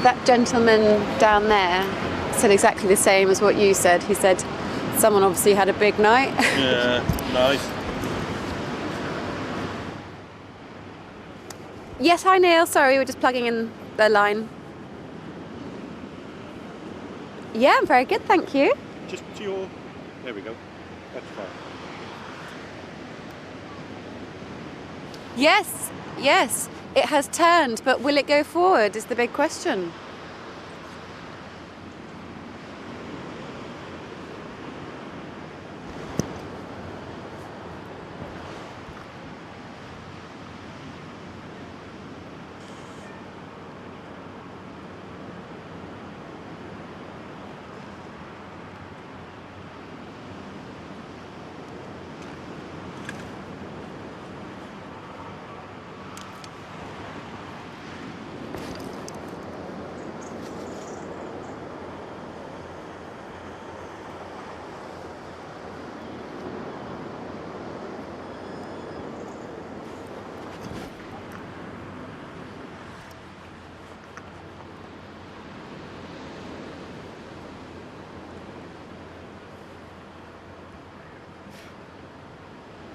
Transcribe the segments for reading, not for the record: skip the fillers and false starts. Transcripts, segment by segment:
That gentleman down there said exactly the same as what you said. He said someone obviously had a big night. Yeah, nice. Yes, hi Neil, sorry, we're just plugging in the line. Yeah, I'm very good, thank you. Just to your... There we go. That's fine. Yes, yes, it has turned, but will it go forward is the big question.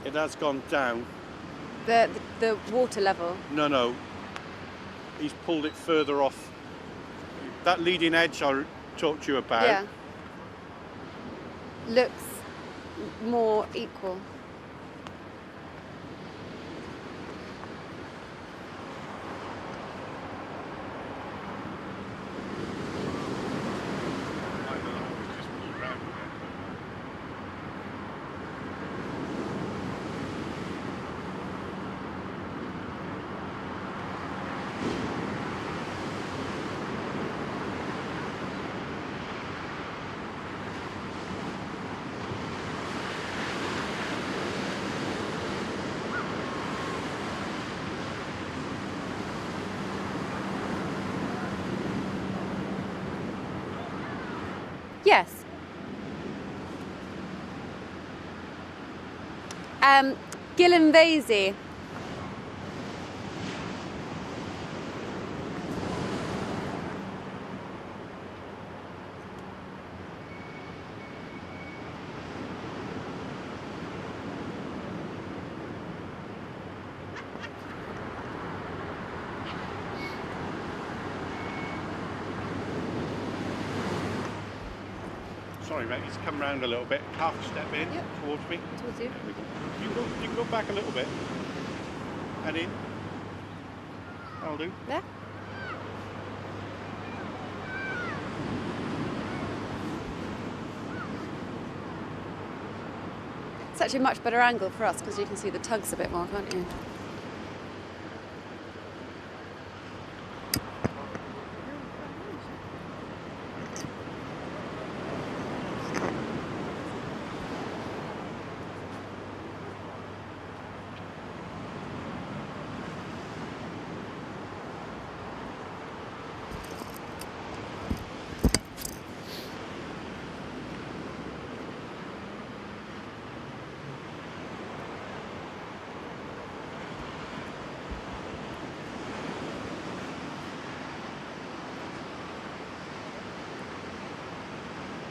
It has gone down. The water level? No. He's pulled it further off. That leading edge I talked to you about. Yeah. Looks more equal. Yes. Gyllyngvase. Sorry mate, he's come round a little bit. Half a step in towards me. Towards you. You can go back a little bit. And in. That'll do. There. It's actually a much better angle for us because you can see the tugs a bit more, can't you?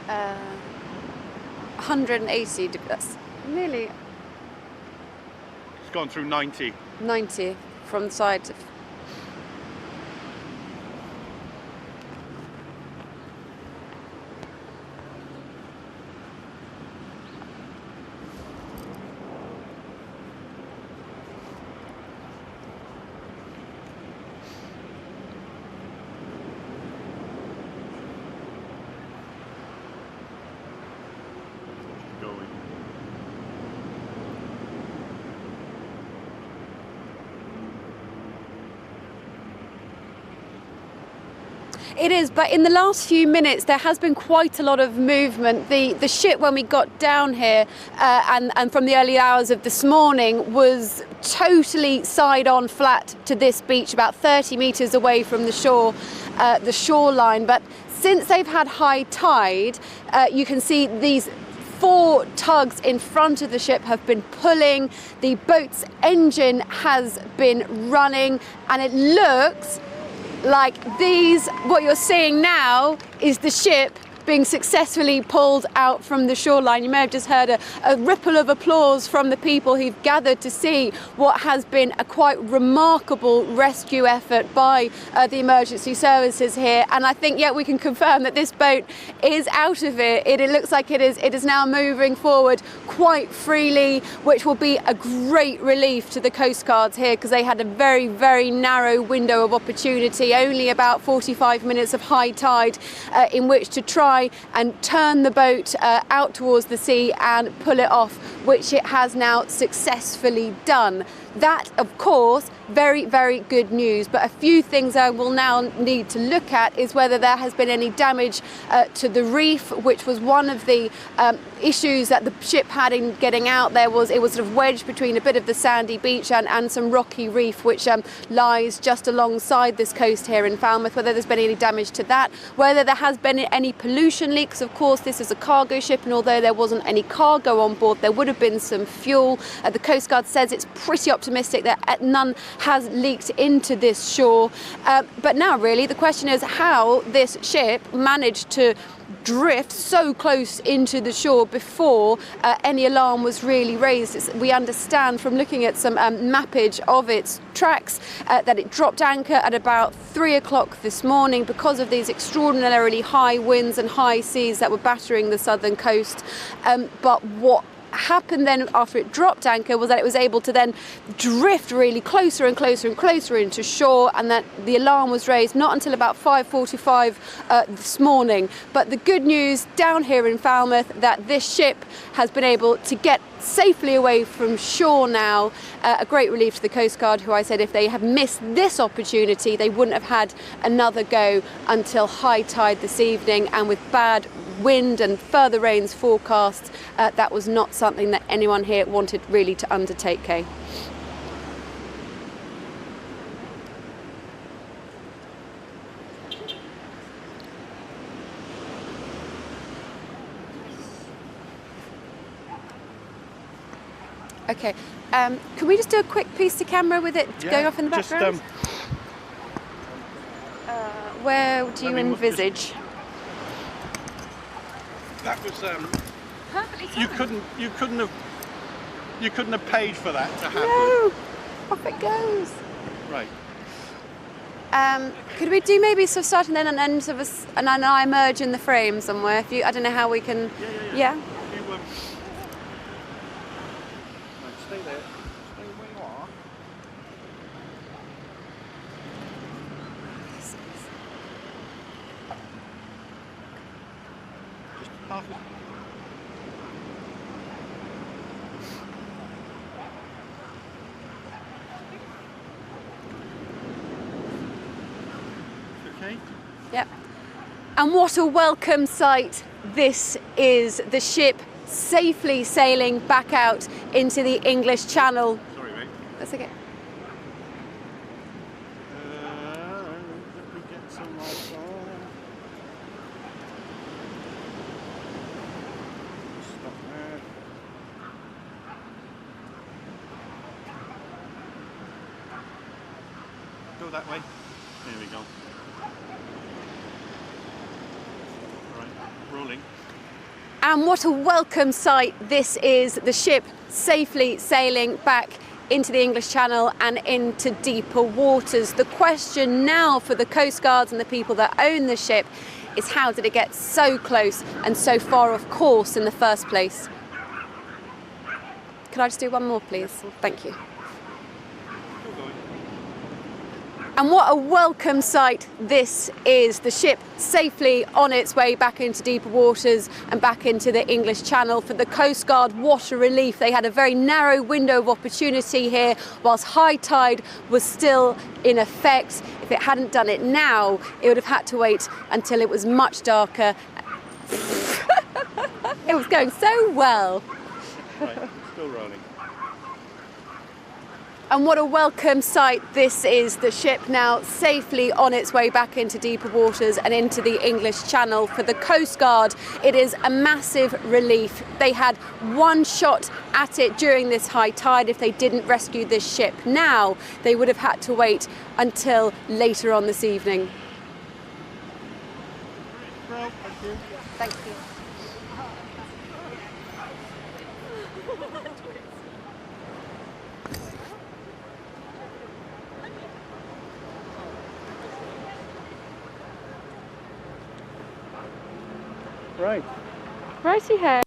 Uh, 180 degrees. That's nearly It's gone through 90. 90 from the side. Going. It is, but in the last few minutes there has been quite a lot of movement. The ship, when we got down here and from the early hours of this morning, was totally side on flat to this beach, about 30 metres away from the shore, the shoreline. But since they've had high tide, you can see these 4 tugs in front of the ship have been pulling. The boat's engine has been running, and it looks like these, what you're seeing now is the ship being successfully pulled out from the shoreline. You may have just heard a ripple of applause from the people who've gathered to see what has been a quite remarkable rescue effort by the emergency services here. And I think, yeah, we can confirm that this boat is out of it. It looks like it is now moving forward quite freely, which will be a great relief to the Coast Guards here, because they had a very, very narrow window of opportunity, only about 45 minutes of high tide in which to try and turn the boat out towards the sea and pull it off, which it has now successfully done. That, of course, very, very good news. But a few things I will now need to look at is whether there has been any damage to the reef, which was one of the issues that the ship had in getting out. It was sort of wedged between a bit of the sandy beach and some rocky reef, which lies just alongside this coast here in Falmouth. Whether there's been any damage to that, whether there has been any pollution leaks. Of course, this is a cargo ship, and although there wasn't any cargo on board, there would have been some fuel. The Coast Guard says it's pretty optimistic that none has leaked into this shore. But now really the question is how this ship managed to drift so close into the shore before any alarm was really raised. We understand from looking at some mappage of its tracks that it dropped anchor at about 3 o'clock this morning because of these extraordinarily high winds and high seas that were battering the southern coast. But what happened then after it dropped anchor was that it was able to then drift really closer and closer and closer into shore, and that the alarm was raised not until about 5:45 this morning. But the good news down here in Falmouth that this ship has been able to get safely away from shore now. A great relief to the Coast Guard, who I said if they had missed this opportunity they wouldn't have had another go until high tide this evening, and with bad wind and further rains forecast, that was not something that anyone here wanted really to undertake, Kay. Okay, can we just do a quick piece to camera with it going off in the background? Where do you envisage? That was Perfectly you couldn't have paid for that to happen. No, off it goes. Right. Could we do maybe sort of start and then an end of us, and then I emerge in the frame somewhere? If you, I don't know how we can. Yeah. You, right, stay there. Stay where you are. Just half. Okay. Yep. And what a welcome sight this is, the ship safely sailing back out into the English Channel. Sorry, mate. That's okay. Let me get some lights on. Stop there. Go that way. There we go. Right, rolling. And what a welcome sight this is, the ship safely sailing back into the English Channel and into deeper waters. The question now for the Coast Guards and the people that own the ship is how did it get so close and so far off course in the first place? Could I just do one more, please? Thank you. And what a welcome sight this is, the ship safely on its way back into deeper waters and back into the English Channel. For the Coast Guard, what a relief. They had a very narrow window of opportunity here whilst high tide was still in effect. If it hadn't done it now, it would have had to wait until it was much darker. It was going so well. Right, still rolling. And what a welcome sight this is, the ship now safely on its way back into deeper waters and into the English Channel. For the Coast Guard, it is a massive relief. They had one shot at it during this high tide if they didn't rescue this ship. Now they would have had to wait until later on this evening. Well, thank you. Thank you. Right. Righty-ho.